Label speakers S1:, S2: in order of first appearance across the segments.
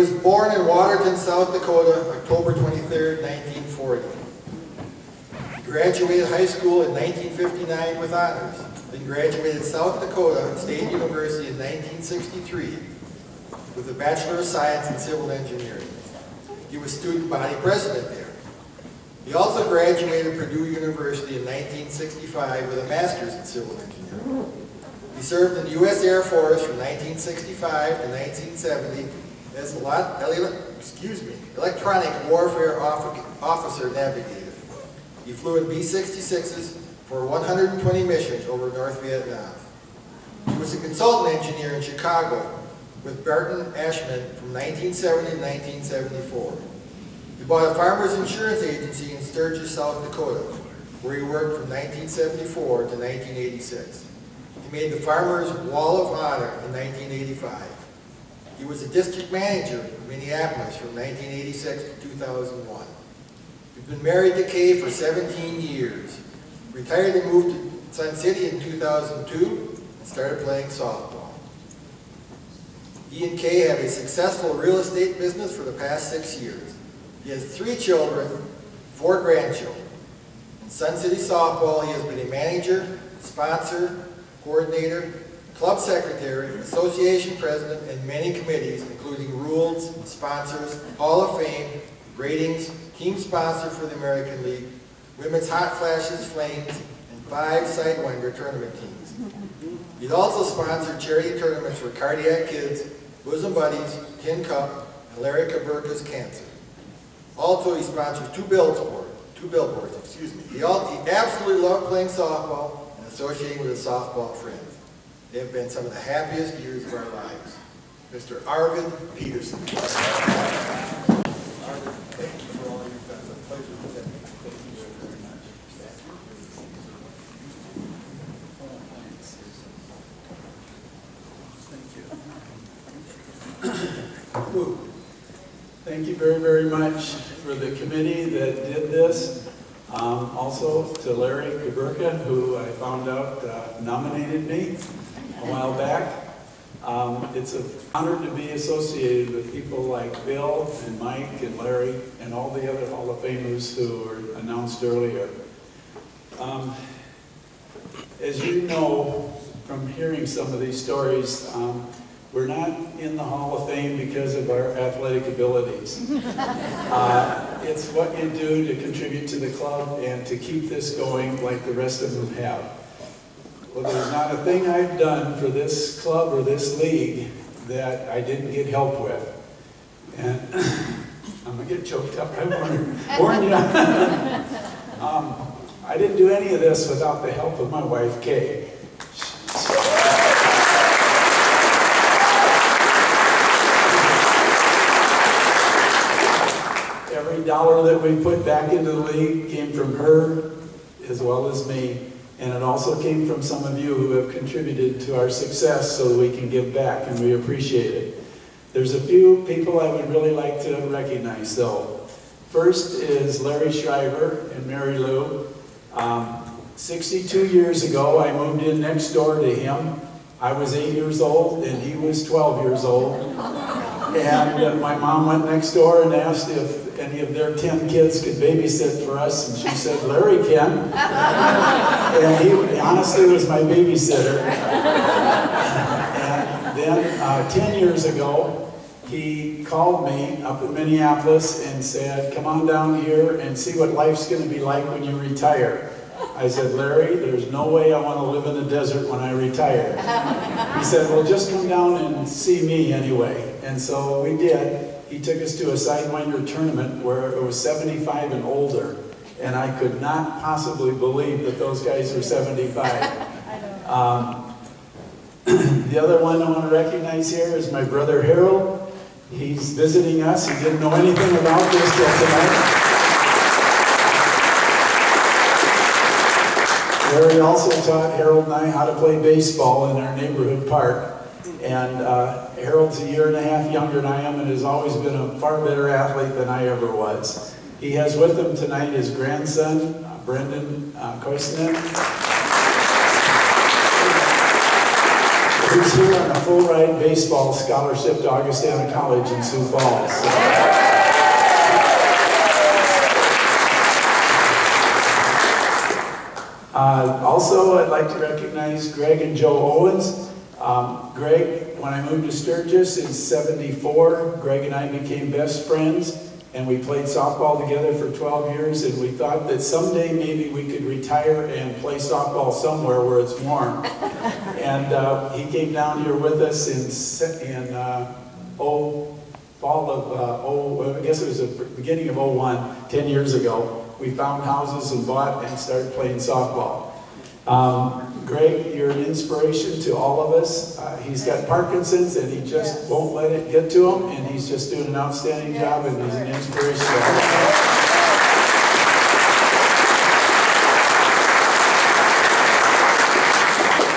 S1: was born in Waterton, South Dakota, October 23, 1940. He graduated high school in 1959 with honors, then graduated South Dakota State University in 1963 with a Bachelor of Science in Civil Engineering. He was student body president there. He also graduated Purdue University in 1965 with a Master's in Civil Engineering. He served in the U.S. Air Force from 1965 to 1970 as electronic warfare officer navigator. He flew in B-66s for 120 missions over North Vietnam. He was a consultant engineer in Chicago with Barton Ashman from 1970 to 1974. He bought a farmer's insurance agency in Sturgis, South Dakota, where he worked from 1974 to 1986. He made the Farmer's Wall of Honor in 1985. He was a district manager in Minneapolis from 1986 to 2001. He's been married to Kay for 17 years. Retired and moved to Sun City in 2002 and started playing softball. He and Kay have a successful real estate business for the past 6 years. He has 3 children, 4 grandchildren. In Sun City Softball, he has been a manager, sponsor, coordinator, club secretary, association president, and many committees, including rules, sponsors, Hall of Fame, ratings, team sponsor for the American League, Women's Hot Flashes Flames, and 5 Sidewinder tournament teams. He's also sponsored charity tournaments for Cardiac Kids, Bosom Buddies, Tin Cup, and Larry Kaburka's Cancer. Also, he sponsors two billboards. He absolutely loved playing softball and associating with his softball friends. They have been some of the happiest years of our lives. Mr. Arvid Peterson. Arvid, thank you for all you've done. It's a pleasure to meet you. Thank you very much.
S2: Thank you very, very much for the committee that did this. Also to Larry Kaburka, who I found out nominated me a while back. It's an honor to be associated with people like Bill and Mike and Larry and all the other Hall of Famers who were announced earlier. As you know from hearing some of these stories, we're not in the Hall of Fame because of our athletic abilities. It's what you do to contribute to the club and to keep this going like the rest of them have. Well, there's not a thing I've done for this club or this league that I didn't get help with. And I'm gonna get choked up, I warned you. I didn't do any of this without the help of my wife, Kay. Every dollar that we put back into the league came from her as well as me. And it also came from some of you who have contributed to our success so that we can give back, and we appreciate it. There's a few people I would really like to recognize, though. First is Larry Shriver and Mary Lou. 62 years ago, I moved in next door to him. I was 8 years old, and he was 12 years old. And my mom went next door and asked if any of their 10 kids could babysit for us, and she said, Larry can. And he honestly was my babysitter. And then 10 years ago, he called me up in Minneapolis and said, come on down here and see what life's going to be like when you retire. I said, Larry, there's no way I want to live in the desert when I retire. He said, well, just come down and see me anyway. And so we did. He took us to a Sidewinder tournament where it was 75 and older. And I could not possibly believe that those guys were 75. The other one I want to recognize here is my brother Harold. He's visiting us. He didn't know anything about this till tonight. Larry also taught Harold and I how to play baseball in our neighborhood park. And Harold's a year and a half younger than I am and has always been a far better athlete than I ever was. He has with him tonight his grandson, Brendan Koisnet. who's here on a full ride baseball scholarship to Augustana College in Sioux Falls. Also, I'd like to recognize Greg and Joe Owens. Greg, when I moved to Sturgis in '74, Greg and I became best friends, and we played softball together for 12 years, and we thought that someday maybe we could retire and play softball somewhere where it's warm. And he came down here with us I guess it was the beginning of '01, 10 years ago. We found houses and bought and started playing softball. Greg, you're an inspiration to all of us. He's got Parkinson's and he just won't let it get to him, and he's just doing an outstanding job, and he's an inspiration to all of us.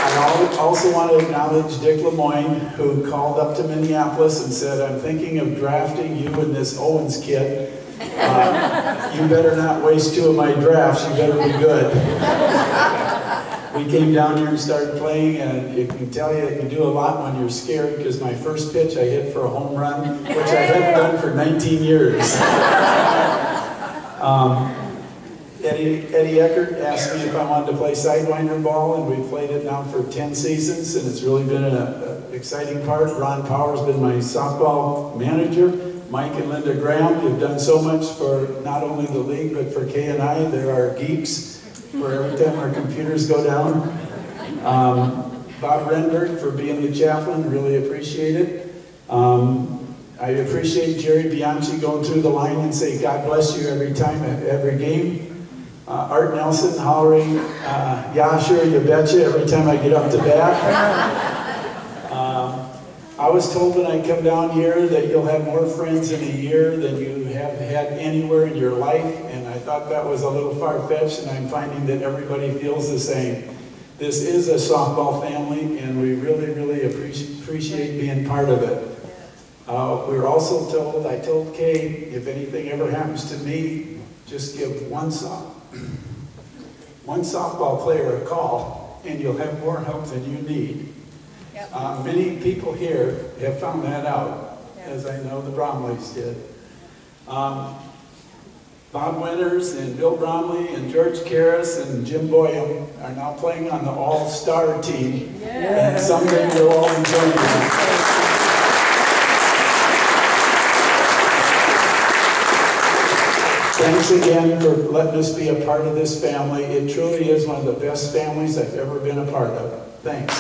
S2: I also want to acknowledge Dick Lemoyne, who called up to Minneapolis and said, I'm thinking of drafting you and this Owens kid. You better not waste 2 of my drafts, you better be good. We came down here and started playing, and it can tell you, it can do a lot when you're scared, because my first pitch I hit for a home run, which I hadn't done for 19 years. Eddie Eckert asked me if I wanted to play Sidewinder ball, and we've played it now for 10 seasons, and it's really been an exciting part. Ron Power's been my softball manager. Mike and Linda Graham have done so much for not only the league, but for K&I. They're our geeks for every time our computers go down. Bob Renberg for being the chaplain, really appreciate it. I appreciate Jerry Bianchi going through the line and say, God bless you every time at every game. Art Nelson hollering, yeah, sure, you betcha, every time I get up to bat. I was told when I come down here that you'll have more friends in a year than you have had anywhere in your life, and I thought that was a little far-fetched, and I'm finding that everybody feels the same. This is a softball family, and we really, really appreciate being part of it. We were also told, I told Kay, if anything ever happens to me, just give one softball player a call, and you'll have more help than you need. Yep. Many people here have found that out, as I know the Bromleys did. Bob Winters and Bill Bromley and George Karras and Jim Boyum are now playing on the all-star team, and someday we'll all be joining them. Thanks again for letting us be a part of this family. It truly is one of the best families I've ever been a part of. Thanks.